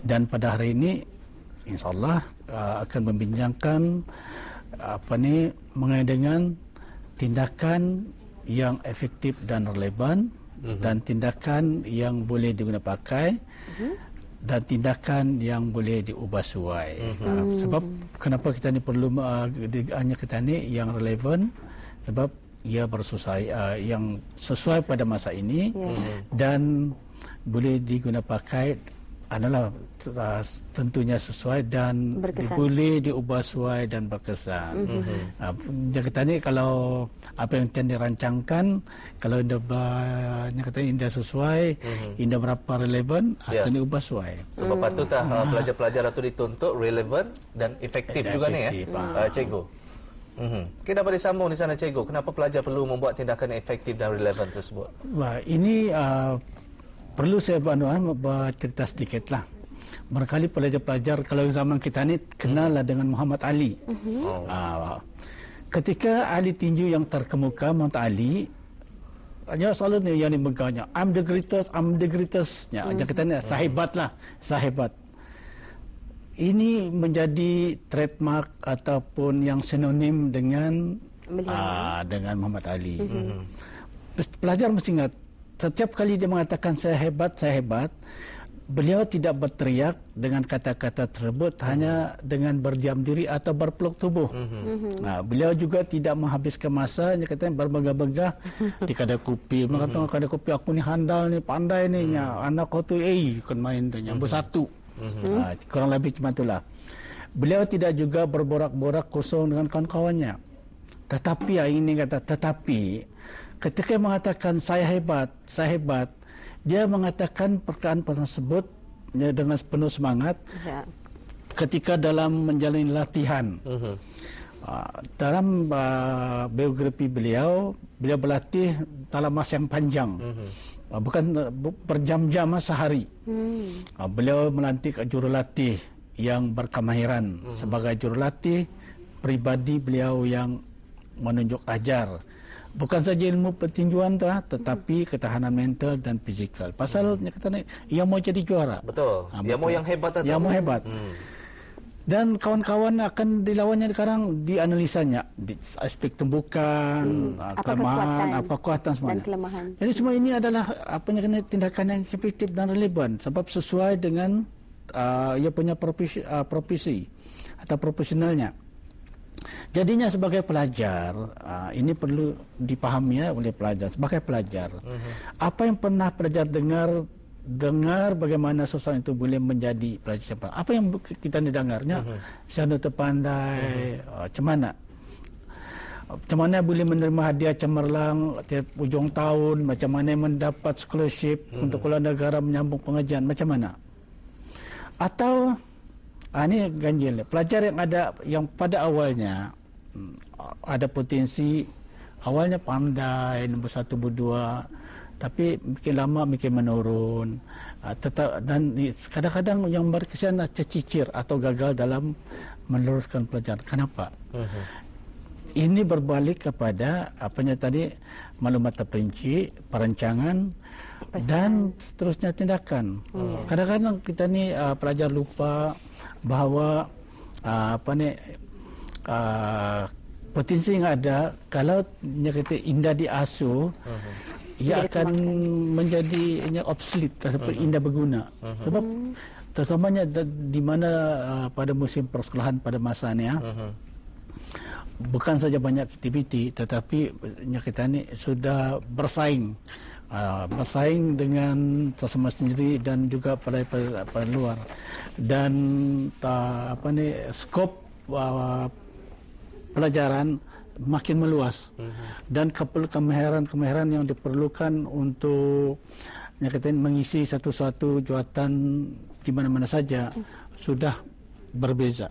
Dan pada hari ini insyaAllah akan membincangkan mengenai dengan tindakan yang efektif dan relevan dan tindakan yang boleh digunakan pakai dan tindakan yang boleh diubah suai. Sebab kenapa kita ni perlu hanya kita ni yang relevan, sebab ia yang sesuai pada masa ini dan boleh digunakan pakai adalah tentunya sesuai dan boleh diubah sesuai dan berkesan. Dia kata ni kalau apa yang telah dirancangkan, kalau indah sesuai, indah berapa relevan, atau diubah sesuai. Sebab patutlah pelajar-pelajar itu dituntut relevan dan efektif juga ni cikgu. Kita dapat disambung di sana cikgu. Kenapa pelajar perlu membuat tindakan efektif dan relevan tersebut? Wah, ini perlu saya bercerita sedikit lah. Barangkali pelajar-pelajar kalau zaman kita ni kenal dengan Muhammad Ali. Ketika ahli tinju yang terkemuka Muhammad Ali, dia selalu ni yang dimegahnya, I'm the greatest. Dia kata ni sahibat. Ini menjadi trademark ataupun yang sinonim dengan Muhammad Ali. Pelajar mesti ingat, setiap kali dia mengatakan saya hebat, beliau tidak berteriak dengan kata-kata tersebut hanya dengan berdiam diri atau berpeluk tubuh. Beliau juga tidak menghabiskan masa, dia kata berbegah-begah di kedai kopi. Mengatakan kedai kopi aku ni handal ni, pandai ni, anak kau tu kan main tu yang bersatu. Kurang lebih macam itulah. Beliau tidak juga berborak-borak kosong dengan kawan-kawannya. Tetapi ketika mengatakan saya hebat, dia mengatakan perkataan tersebut dengan penuh semangat ketika dalam menjalani latihan. Dalam biografi beliau berlatih dalam masa yang panjang, bukan berjam-jam sehari. Beliau melantik jurulatih yang berkemahiran. Sebagai jurulatih, pribadi beliau yang menunjuk ajar bukan saja ilmu petinjuan tetapi ketahanan mental dan fizikal. Pasalnya kata ia mau jadi juara. Betul. Ia mau yang hebat atau? Ia mau hebat. Dan kawan-kawan akan dilawannya sekarang dianalisanya di aspek tumbukan, kelemahan, kekuatan semuanya. Dan kelemahan. Jadi semua ini adalah tindakan yang efektif dan relevan sebab sesuai dengan ia punya profesi atau profesionalnya. Jadinya sebagai pelajar, ini perlu dipahami oleh pelajar. Sebagai pelajar, apa yang pernah pelajar dengar bagaimana seseorang itu boleh menjadi pelajar siapa? Apa yang kita dengarnya? Siapa itu pandai, macam mana boleh menerima hadiah cemerlang tiap ujung tahun, macam mana mendapat scholarship untuk keluar negara menyambung pengajian, macam mana? Atau ini ganjil. Pelajar yang pada awalnya ada potensi, awalnya pandai, nombor 1, nombor 2, tapi makin lama makin menurun. Dan kadang-kadang yang berkesan tercicir atau gagal dalam meneruskan pelajaran. Kenapa? Ini berbalik kepada maklumat terperinci, perancangan dan seterusnya tindakan. Kadang-kadang kita ni pelajar lupa bahawa potensi yang ada kalau indah diasuh, ia akan menjadi obsolete ataupun indah berguna. Sebab terutamanya di mana pada musim persekolahan pada masanya bukan saja banyak aktiviti tetapi kita ni sudah bersaing dengan sesama sendiri dan juga pada luar, dan skop pelajaran makin meluas dan kemahiran yang diperlukan untuk mengisi satu-satu jawatan di mana-mana saja sudah berbeza.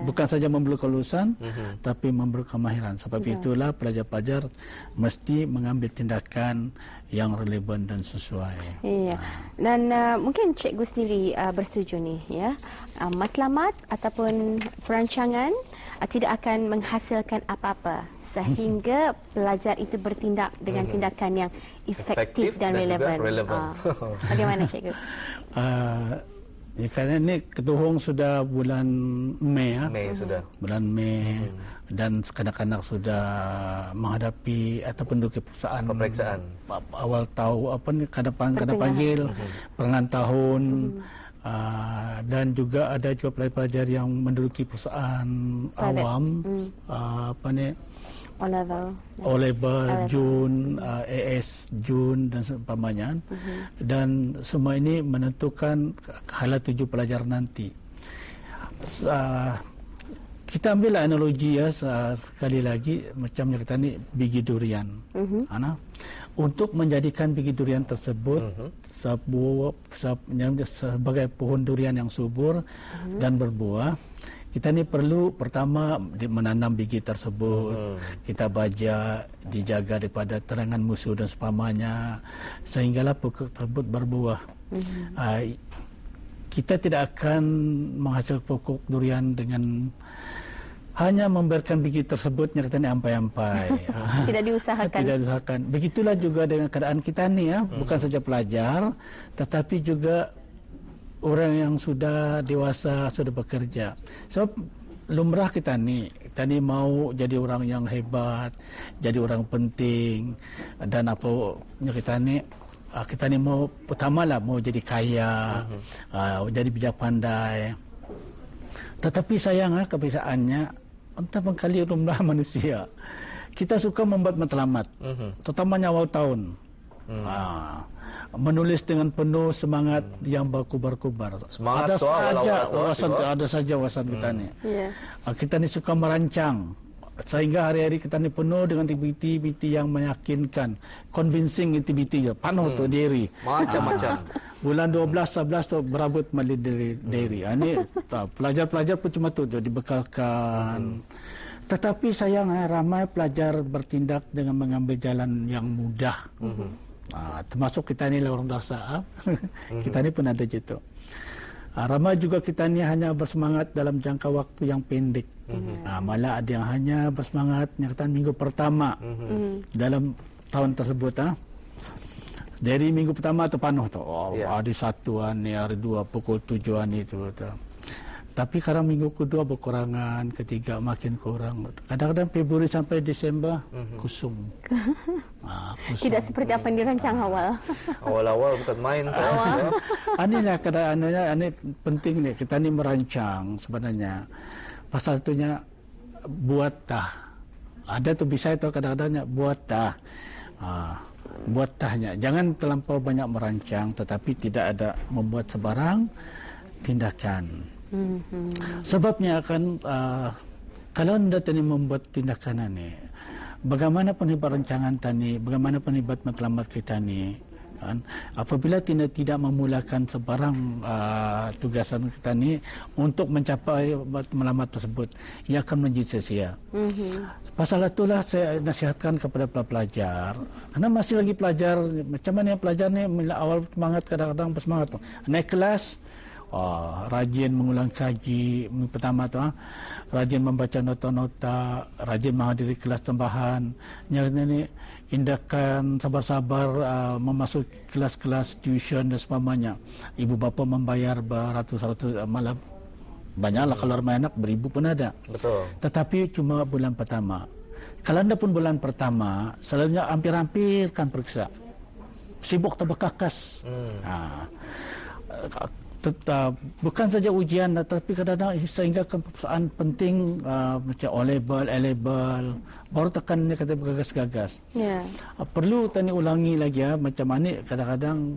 Bukan saja memberi kelulusan tapi memberi kemahiran. Sebab itulah pelajar-pelajar mesti mengambil tindakan yang relevan dan sesuai. Iya. Dan mungkin cikgu sendiri bersetuju nih ya. Matlamat ataupun perancangan tidak akan menghasilkan apa-apa sehingga pelajar itu bertindak dengan tindakan yang efektif dan relevan. Bagaimana cikgu? Karena ini ketuhung sudah bulan Mei ya. Mei sudah. Bulan Mei dan kanak-kanak sudah menghadapi ataupun pemeriksaan awal tahu apa nih kada panggil pertengahan tahun dan juga ada juga pelajar-pelajar yang menduduki perusahaan awam apa nih O-level, Jun, AS, Jun dan seumpamanya. Dan semua ini menentukan hala tuju pelajar nanti. Kita ambil analogi ya sekali lagi macam yang kita ni biji durian. Untuk menjadikan biji durian tersebut sebagai pohon durian yang subur dan berbuah, kita ni perlu pertama menanam biji tersebut, kita baja, dijaga daripada terangan musuh dan seumpamanya, sehinggalah pokok tersebut berbuah. Kita tidak akan menghasilkan pokok durian dengan hanya membiarkan biji tersebut nyatanya ampai-ampai. Tidak diusahakan. Tidak diusahakan. Begitulah juga dengan keadaan kita ni ya, bukan saja pelajar, tetapi juga orang yang sudah dewasa, sudah bekerja. Sebab lumrah kita ni mau jadi orang yang hebat, jadi orang penting, dan apa kita ni mau pertamalah mau jadi kaya, jadi bijak pandai. Tetapi sayang kebiasaannya, entah mengkali lumrah manusia, kita suka membuat matlamat, terutamanya awal tahun. Menulis dengan penuh semangat yang berkobar-kobar. Semangat ada saja wawasan kita ni. Kita ni suka merancang sehingga hari-hari kita ni penuh dengan aktiviti yang meyakinkan, convincing aktiviti, penuh tu diri. Macam-macam. Bulan 12-11 tu berabut mali diri. Ini pelajar-pelajar pun cuma tu dibekalkan. Tetapi sayang ramai pelajar bertindak dengan mengambil jalan yang mudah. Termasuk kita ni orang dewasa. Kita ni pun ada gitu. Ramai juga kita ni hanya bersemangat dalam jangka waktu yang pendek. Malah ada yang hanya bersemangat nyata minggu pertama dalam tahun tersebut. Dari minggu pertama tu panuh tu. Hari satuan ni, hari dua pukul 7-an itu. Tapi kadang minggu kedua berkurangan, ketiga makin kurang. Kadang-kadang Februari sampai Desember kusum. Tidak seperti apa yang dirancang awal. Awal-awal bukan main tu. Inilah keadaannya, ini penting ni. Kita ni merancang sebenarnya. Pasal itunya buat dah. Ada tu bisa itu kadang-kadangnya buat dah. Buat dahnya. Jangan terlampau banyak merancang, tetapi tidak ada membuat sebarang tindakan. Sebabnya akan kalau anda tadi membuat tindakan ini, bagaimana penibat rancangan tani, bagaimana penibat matlamat kita ni, kan? Apabila tidak memulakan sebarang tugasan kita ni untuk mencapai matlamat tersebut, ia akan menjadi sia-sia. Pasal itulah saya nasihatkan kepada pelajar, karena masih lagi pelajar, macam mana yang pelajar ni awal semangat kadang-kadang bersemangat tu, naik kelas. Rajin mengulang kaji pertama tu, rajin membaca nota-nota, rajin menghadiri kelas tambahan. Ini tindakan sabar-sabar memasuk kelas-kelas tuition dan sebagainya. Ibu bapa membayar beratus-ratus, malah banyaklah kalau ramai anak beribu pun ada. Betul. Tetapi cuma bulan pertama. Kalau anda pun bulan pertama, selalunya hampir-hampir kan periksa. Sibuk terbekakas. Bukan saja ujian, tetapi kadang-kadang sehingga keputusan penting macam O-level, A-level, baru tekan ni kata bergagas-gagas. Perlu tani ulangi lagi macam mana kadang-kadang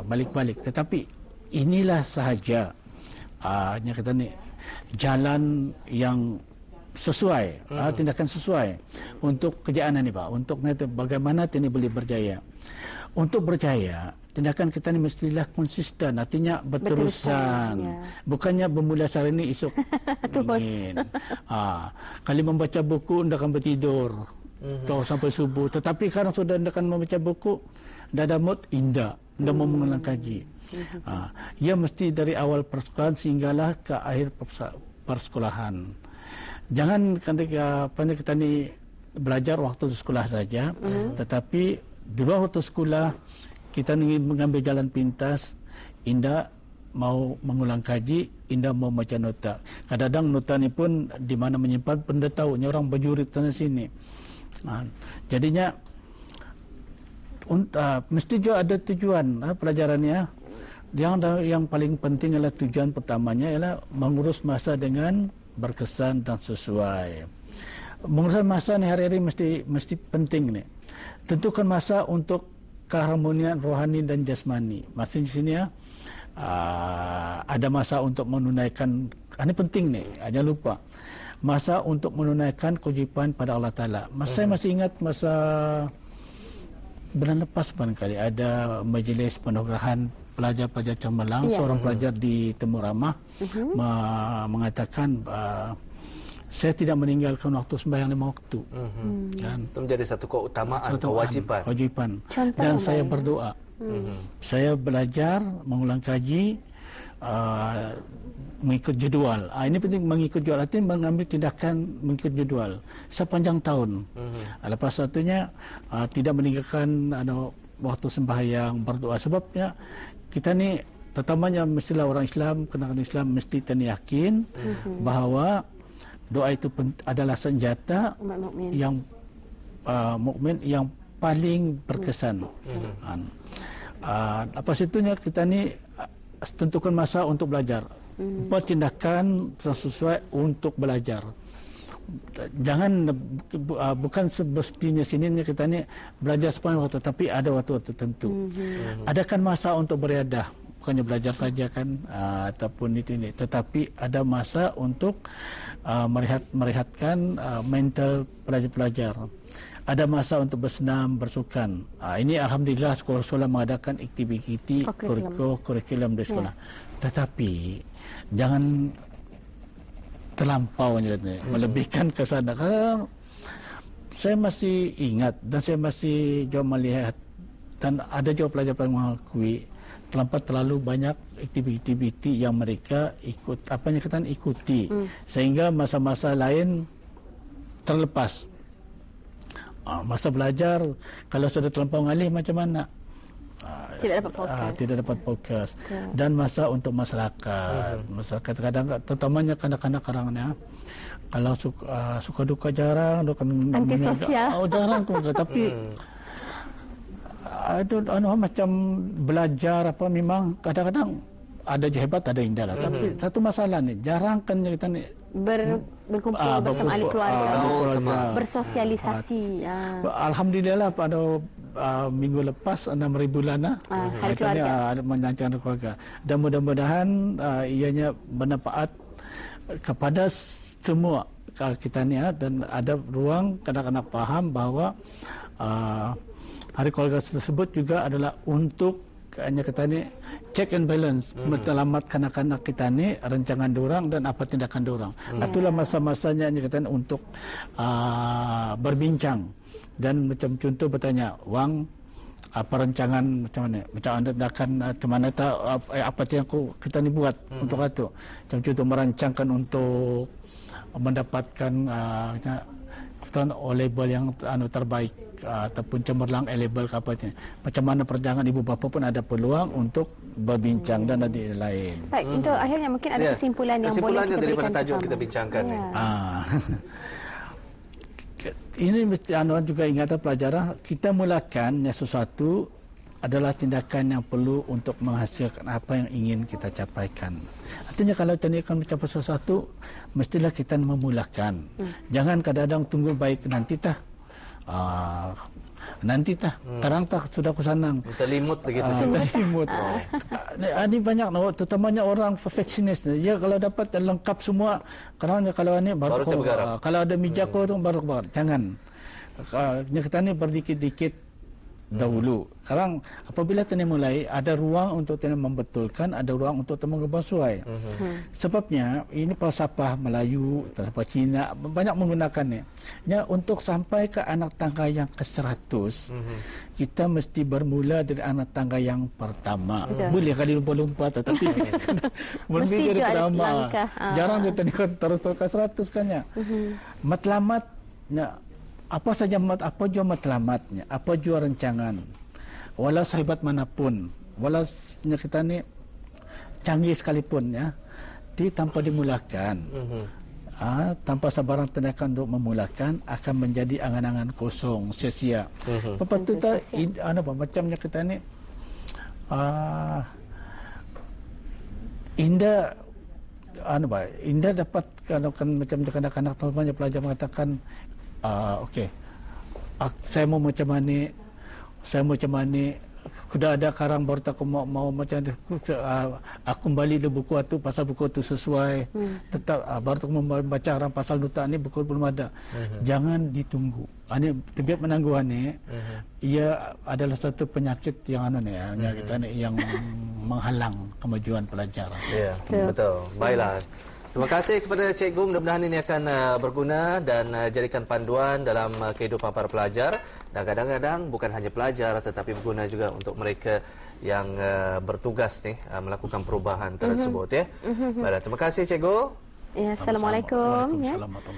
balik-balik. Tetapi inilah sahaja yang kata ni jalan yang sesuai, tindakan sesuai untuk kerjaan ini Pak. Untuk bagaimana ini boleh berjaya. Untuk berjaya, tindakan kita ni mestilah konsisten, artinya berterusan. Bukannya bermula hari ini esok ingin. Kali membaca buku anda akan bertidur sampai subuh. Tetapi kalau sudah anda akan membaca buku, dah ada mood indah, anda mau mengulang kaji. Ia mesti dari awal persekolahan sehinggalah ke akhir persekolahan. Jangan ketika kita ni belajar waktu sekolah saja, tetapi di luar waktu sekolah kita ingin mengambil jalan pintas, indah mau mengulang kaji, indah mau baca nota. Kadang-kadang nota ni pun di mana menyimpan benda tahu, orang berjurit sana sini. Jadinya mesti juga ada tujuan pelajarannya. Yang paling penting adalah tujuan pertamanya ialah mengurus masa dengan berkesan dan sesuai. Mengurus masa ni hari-hari mesti penting ni. Tentukan masa untuk keharmonian rohani dan jasmani. Masa di sini ya, ada masa untuk menunaikan, ini penting ni, jangan lupa. Masa untuk menunaikan kewajipan pada Allah Ta'ala. Saya masih ingat masa bulan lepas barangkali ada majlis penogerahan pelajar-pelajar cemerlang, seorang pelajar di Temu Ramah mengatakan saya tidak meninggalkan waktu sembahyang 5 waktu. Kan? Itu menjadi satu keutamaan, kewajipan. Dan saya berdoa. Saya belajar, mengulang kaji, mengikut jadual. Ini penting, mengikut jadual, artinya mengambil tindakan mengikut jadual sepanjang tahun. Lepas satunya tidak meninggalkan waktu sembahyang, berdoa. Sebabnya kita ni terutamanya mestilah orang Islam, kenakan Islam mesti yakin bahawa doa itu adalah senjata yang mukmin yang paling berkesan. Apa situnya kita ni tentukan masa untuk belajar. Buat tindakan sesuai untuk belajar. Jangan bukan semestinya sini kita ni belajar sepanjang waktu, tapi ada waktu tertentu. Adakan masa untuk beriadah. Bukannya belajar saja kan ataupun ini, tetapi ada masa untuk merehatkan mental pelajar-pelajar. Ada masa untuk bersenam, bersukan. Ini alhamdulillah sekolah-sekolah mengadakan aktiviti kurikulum di sekolah. Tetapi jangan terlampau melebihkan ke sana. Karena saya masih ingat dan saya masih juga melihat dan ada juga pelajar-pelajar mengakui terlalu banyak aktiviti yang mereka ikuti sehingga masa-masa lain terlepas. Masa belajar kalau sudah terlampau ngalih macam mana? Tidak dapat fokus. Dan masa untuk masyarakat. Masyarakat kadang terutamanya kanak-kanak sekarang kalau suka duka jarang, antisosial. Jarang tapi macam belajar memang kadang-kadang ada je hebat, ada indah lah. Tapi satu masalah ni, jarang kan kita ni berkumpul bersama ahli keluarga, bersosialisasi. Alhamdulillah pada minggu lepas 6,000 lana hari keluarga menyancarkan keluarga. Dan mudah-mudahan ianya bermanfaat kepada semua kita ni dan ada ruang kanak-kanak faham bahawa hari keluarga tersebut juga adalah untuk hanya kita ni check and balance, matlamat kanak-kanak kita ni rancangan dorang dan apa tindakan dorang. Itulah masa-masanya kita ni untuk berbincang dan macam contoh bertanya, Wang apa rancangan macam mana? Macam anda akan macam mana apa yang kita ni buat untuk itu? Macam contoh merancangkan untuk mendapatkan label yang terbaik ataupun cemerlang label apa itu. Macam mana perancangan ibu bapa pun ada peluang untuk berbincang dan ada lain. Baik, untuk akhirnya mungkin ada kesimpulan yang boleh kita berikan daripada tajuk kita bincangkan ni. Ini mesti juga ingatan pelajaran, kita mulakan sesuatu adalah tindakan yang perlu untuk menghasilkan apa yang ingin kita capaikan. Artinya kalau kita akan mencapai sesuatu, mestilah kita memulakan. Jangan kadang-kadang tunggu baik nanti tah. Kadang sudah kusanang. Terlimut begitu. Terlimut. Ini banyak, terutamanya orang perfectionist. Ya kalau dapat lengkap semua, kalau ini baru kalau ada mijako tu baru jangan. Kita ni berdikit-dikit dahulu. Sekarang apabila kita mulai, ada ruang untuk kita membetulkan, ada ruang untuk kita mengubah. Sebabnya ini falsafah Melayu, falsafah Cina banyak menggunakannya. Ya, untuk sampai ke anak tangga yang ke-100, kita mesti bermula dari anak tangga yang pertama. Boleh kali lompat-lompat, tetapi mesti dari pertama. Jarang kita terus ke 100 kan ya. Matlamatnya apa saja, apa jua matlamatnya, apa jua rancangan, walau sehebat manapun, walau kita ni canggih sekalipun ya, tanpa dimulakan, tanpa sebarang tindakan untuk memulakan, akan menjadi angan-angan kosong, sia-sia. Lepas tu macamnya kita ni, Indah dapat kan macam kanak-kanak atau banyak pelajar mengatakan, okey, saya mau macam mana, sudah ada karang baru tak mau macam ni, aku kembali le buku tu pasal buku tu sesuai, tetap baru tak membaca arang pasal duta ni buku belum ada. Jangan ditunggu. Ini tabiat menangguhan ni, ia adalah satu penyakit yang yang menghalang kemajuan pelajar. Ya, betul. Baiklah. Terima kasih kepada cikgu, mudah-mudahan ini akan berguna dan jadikan panduan dalam kehidupan para pelajar, dan kadang-kadang bukan hanya pelajar tetapi berguna juga untuk mereka yang bertugas ni melakukan perubahan tersebut ya. Baiklah, terima kasih cikgu. Ya, assalamualaikum. Waalaikumsalam.